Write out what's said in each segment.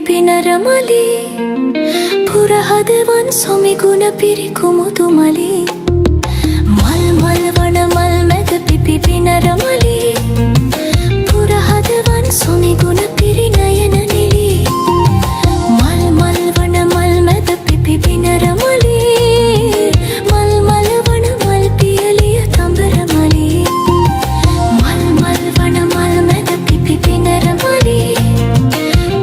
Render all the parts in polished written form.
පිනරමලි පුරහදවන් සොමිගුණ පිරි කුමුදුමලි මල් මල් වන මල් මැද පිපි පිනරමලි පුරහදවන් සොමිගුණ පිරි නයන නිලි මල් මල් වන මල් මැද පිපි පිනරමලි මල් මල් වන මල් පියලිය තඹරමලි මල් මල් වන මල් මැද පිපි පිනරමලි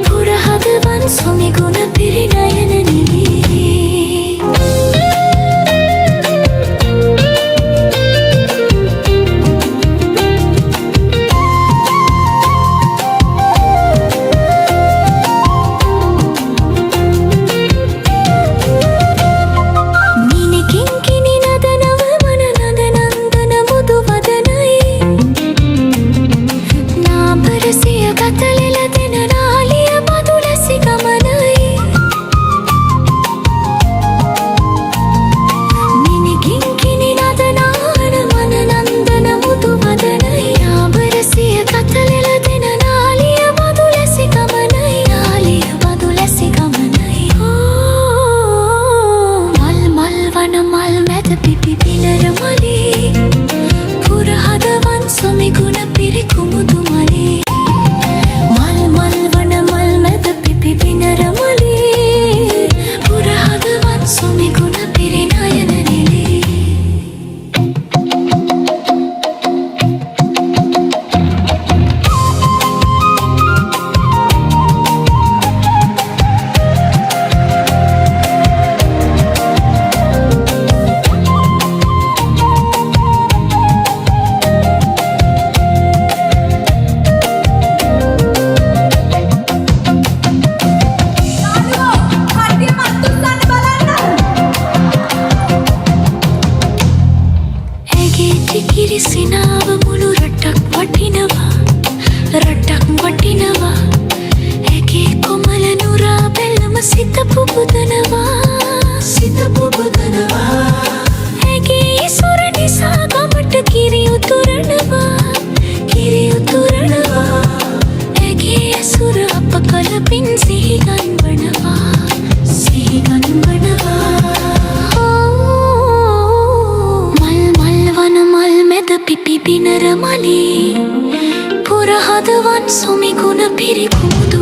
පුරහදවන් සොමිගුණ පිරි නයන නිලි සිනාව මුළු රටක් වටිනවා ඇගේ කොමල නුරා බැල්ලම සිත පුබුදනවා ඇගේ සුර නිසා ගමට කිරි උතුරනවා ඇගේ ඇසුර අප කලපින් සිහිගන්වනවා පිපි පිනරමලි පුරහදවන් සොමිගුණ පිරි කුමුදුමලි